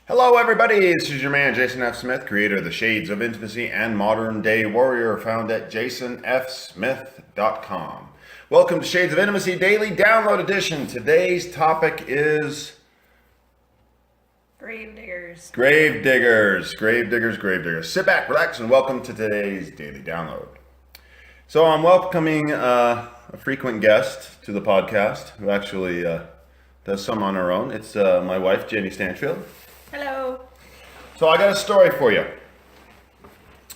Hello, everybody. This is your man, Jason F. Smith, creator of the Shades of Intimacy and Modern Day Warrior, found at jasonfsmith.com. Welcome to Shades of Intimacy Daily Download Edition. Today's topic is Grave diggers. grave diggers. Grave diggers, grave diggers. Sit back, relax, and welcome to today's Daily Download. So I'm welcoming a frequent guest to the podcast who actually does some on her own. It's my wife, Jennie Stanchfield. Hello. So I got a story for you.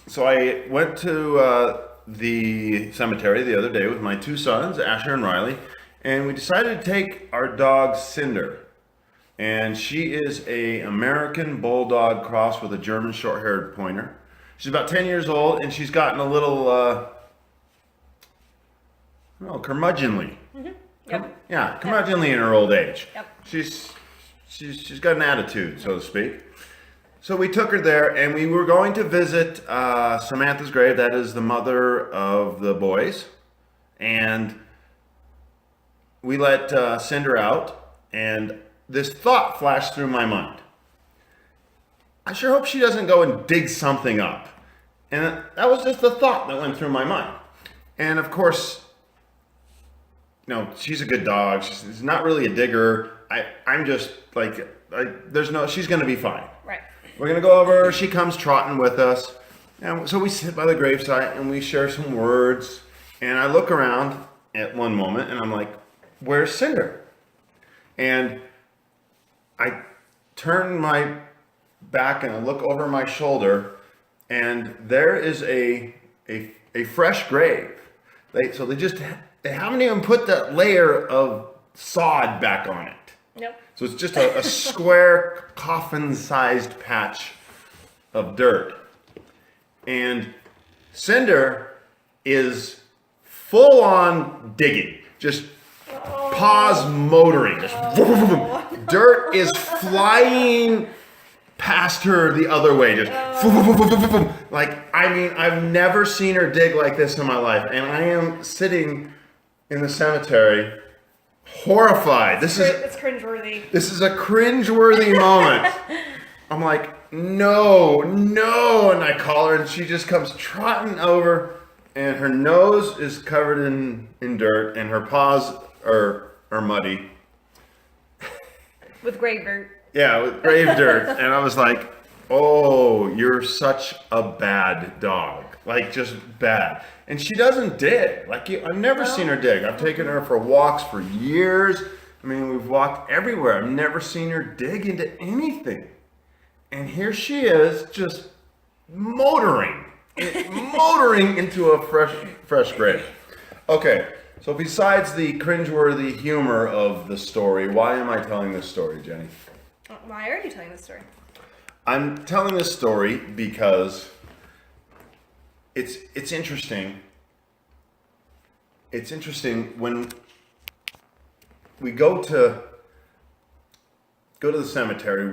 So I went to the cemetery the other day with my two sons, Asher and Riley, and we decided to take our dog Cinder. And she is a American Bulldog cross with a German short-haired pointer. She's about 10 years old, and she's gotten a little, curmudgeonly. Mm-hmm. Yep. Curmudgeonly in her old age. Yep. She's got an attitude, so to speak. So we took her there, and we were going to visit Samantha's grave. That is the mother of the boys. And we let Cinder out, and this thought flashed through my mind. I sure hope she doesn't go and dig something up. And that was just the thought that went through my mind. And of course, she's a good dog. She's not really a digger. I'm just like, she's going to be fine. Right. We're going to go over, she comes trotting with us. And so we sit by the gravesite and we share some words. And I look around at one moment and I'm like, where's Cinder? And I turn my back and I look over my shoulder and there is a fresh grave. They haven't even put that layer of sod back on it. Nope. So it's just a square coffin-sized patch of dirt. And Cinder is full on digging. Just paws motoring. Just dirt is flying past her the other way. Just I've never seen her dig like this in my life. And I am sitting in the cemetery horrified. It's cringeworthy. This is a cringeworthy moment. I'm like, no. And I call her and she just comes trotting over and her nose is covered in dirt and her paws are muddy. With grave dirt. Yeah, with grave dirt. And I was like, oh, you're such a bad dog. Like, just bad. And she doesn't dig. I've never seen her dig. I've taken her for walks for years. I mean, we've walked everywhere. I've never seen her dig into anything. And here she is, just motoring into a fresh grave. Okay, so besides the cringeworthy humor of the story, why am I telling this story, Jenny? Why are you telling this story? I'm telling this story because it's interesting. It's interesting when we go to the cemetery.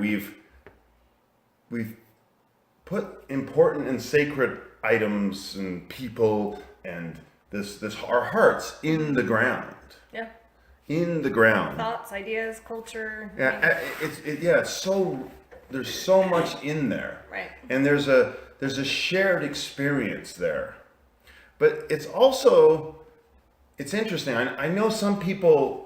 We've put important and sacred items and people and this our hearts in the ground. Yeah. In the ground. Thoughts, ideas, culture. Yeah, it's so there's so much in there. Right. And there's a shared experience there. But it's also interesting. I know some people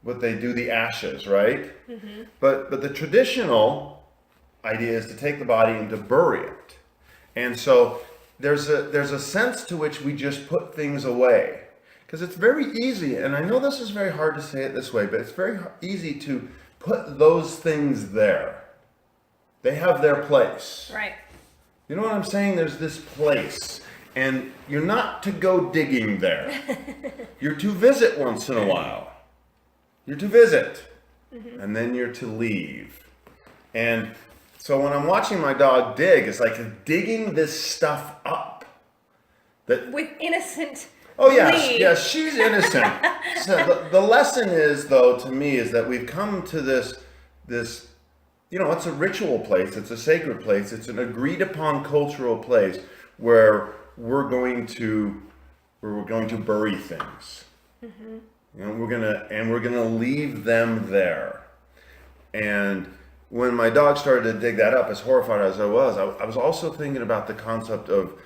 what they do, the ashes, right? Mm-hmm. But the traditional idea is to take the body and to bury it. And so there's a sense to which we just put things away. Because it's very easy, and I know this is very hard to say it this way, but it's very easy to put those things there. They have their place. Right. You know what I'm saying? There's this place. And you're not to go digging there. You're to visit once in a while. You're to visit. Mm-hmm. And then you're to leave. And so when I'm watching my dog dig, it's like digging this stuff up. With innocent... Oh, yes, she's innocent. So the lesson is, though, to me, is that we've come to this, it's a ritual place, it's a sacred place, it's an agreed upon cultural place where we're going to bury things. Mm-hmm. And we're gonna leave them there. And when my dog started to dig that up, as horrified as I was also thinking about the concept of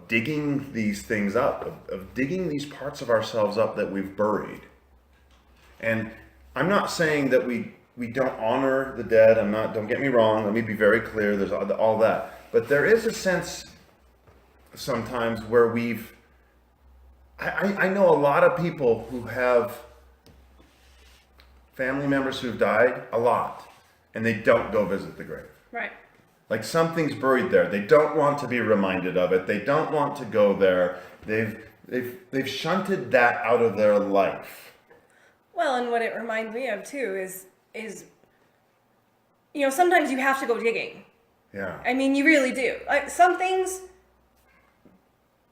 digging these things up, of digging these parts of ourselves up that we've buried. And I'm not saying that we don't honor the dead. Don't get me wrong. Let me be very clear. There's all that. But there is a sense sometimes where I know a lot of people who have family members who've died, a lot, and they don't go visit the grave. Right. Like something's buried there. They don't want to be reminded of it. They don't want to go there. They've shunted that out of their life. Well, and what it reminds me of too is sometimes you have to go digging. Yeah. I mean, you really do. Some things,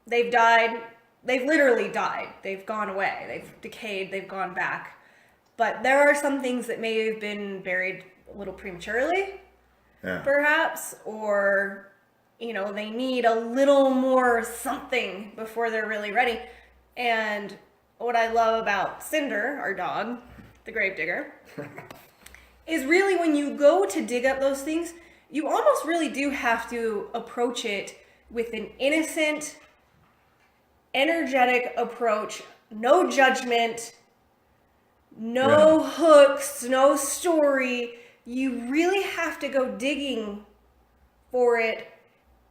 they've died. They've literally died. They've gone away. They've decayed. They've gone back. But there are some things that may have been buried a little prematurely, perhaps, or, they need a little more something before they're really ready. And what I love about Cinder, our dog, the gravedigger, is really when you go to dig up those things, you almost really do have to approach it with an innocent, energetic approach, no judgment, no hooks, no story. You really have to go digging for it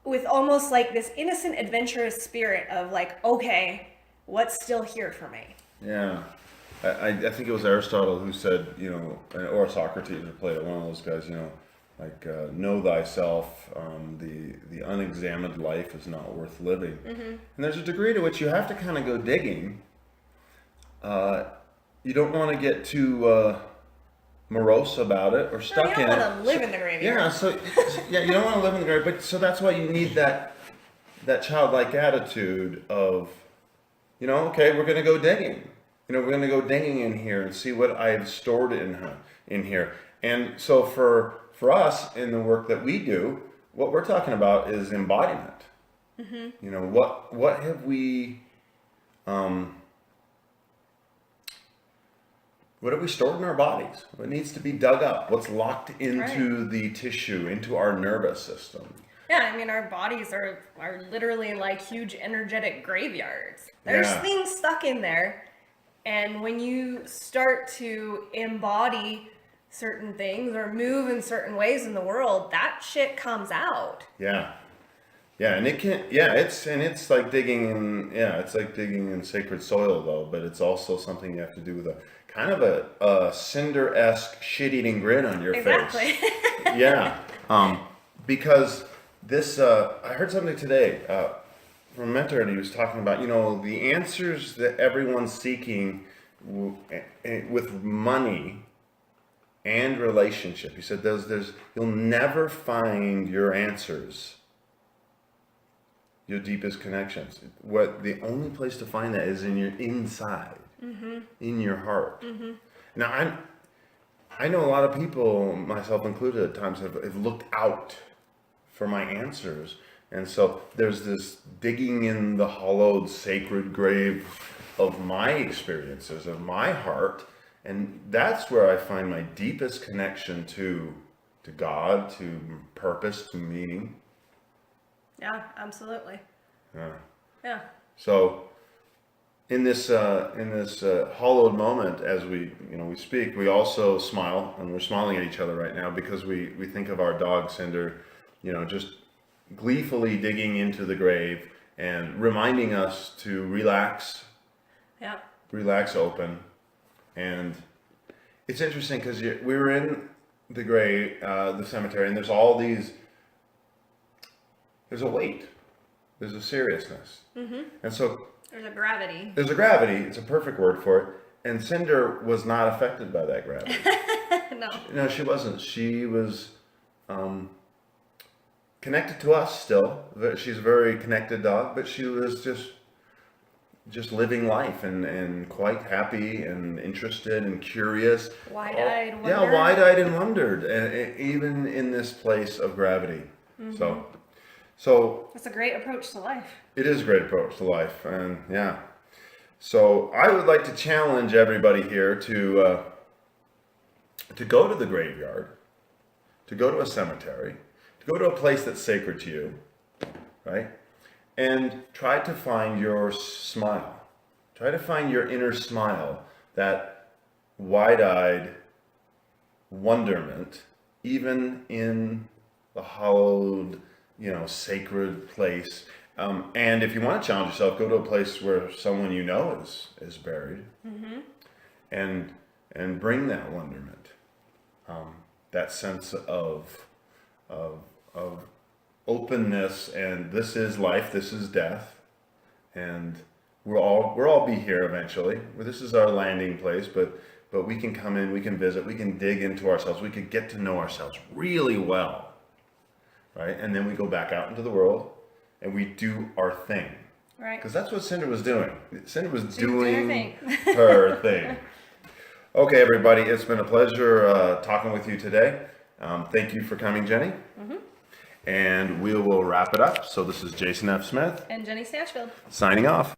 with almost like this innocent, adventurous spirit of like, okay, what's still here for me? Yeah. I think it was Aristotle who said, or Socrates or Plato, one of those guys, know thyself, the unexamined life is not worth living. Mm-hmm. And there's a degree to which you have to kind of go digging. You don't want to get too morose about it or stuck in it. You don't want to live in the graveyard. You don't want to live in the graveyard. But so that's why you need that childlike attitude of, okay, we're going to go digging. We're going to go digging in here and see what I've stored in here. And so for us in the work that we do, what we're talking about is embodiment. Mm-hmm. What have we what have we stored in our bodies? What needs to be dug up? What's locked into the tissue, into our nervous system? Yeah, I mean, our bodies are literally like huge energetic graveyards. There's things stuck in there. And when you start to embody certain things or move in certain ways in the world, that shit comes out. Yeah. Yeah, and it's like digging in sacred soil though, but it's also something you have to do with a kind of a Cinder-esque shit-eating grin on your face. Yeah. Because this I heard something today from a mentor, and he was talking about, the answers that everyone's seeking with money and relationship. He said you'll never find your answers, your deepest connections. The only place to find that is in your inside, mm-hmm. in your heart. Mm-hmm. Now, I know a lot of people, myself included at times, have looked out for my answers. And so there's this digging in the hollowed sacred grave of my experiences, of my heart. And that's where I find my deepest connection to God, to purpose, to meaning. Yeah, absolutely. Yeah. So in this hollowed moment, as we speak, we also smile, and we're smiling at each other right now because we think of our dog Cinder, just gleefully digging into the grave and reminding us to relax. Yeah. Relax, open. And it's interesting because we were in the grave, the cemetery, and there's a weight. There's a seriousness. Mm-hmm. And so there's a gravity. It's a perfect word for it. And Cinder was not affected by that gravity. No, she wasn't. She was connected to us still. She's a very connected dog, but she was just living life and quite happy and interested and curious. Wide-eyed wondered. Yeah, wide-eyed and wondered, even in this place of gravity. Mm-hmm. So it's a great approach to life. It is a great approach to life, and yeah. So I would like to challenge everybody here to to go to the graveyard, to go to a cemetery, to go to a place that's sacred to you, right? And try to find your smile. Try to find your inner smile, that wide-eyed wonderment, even in the hallowed, sacred place. And if you want to challenge yourself, go to a place where someone you know is buried, and bring that wonderment, that sense of openness. And this is life, this is death, and we'll all be here eventually. This is our landing place, but we can come in, we can visit, we can dig into ourselves, we could get to know ourselves really well, right? And then we go back out into the world and we do our thing. Right. Because that's what Cinder was doing. Cinder was She was doing doing her her thing. Okay, everybody, it's been a pleasure talking with you today. Thank you for coming, Jenny. And we will wrap it up. So this is Jason F. Smith And Jennie Stanchfield. signing off.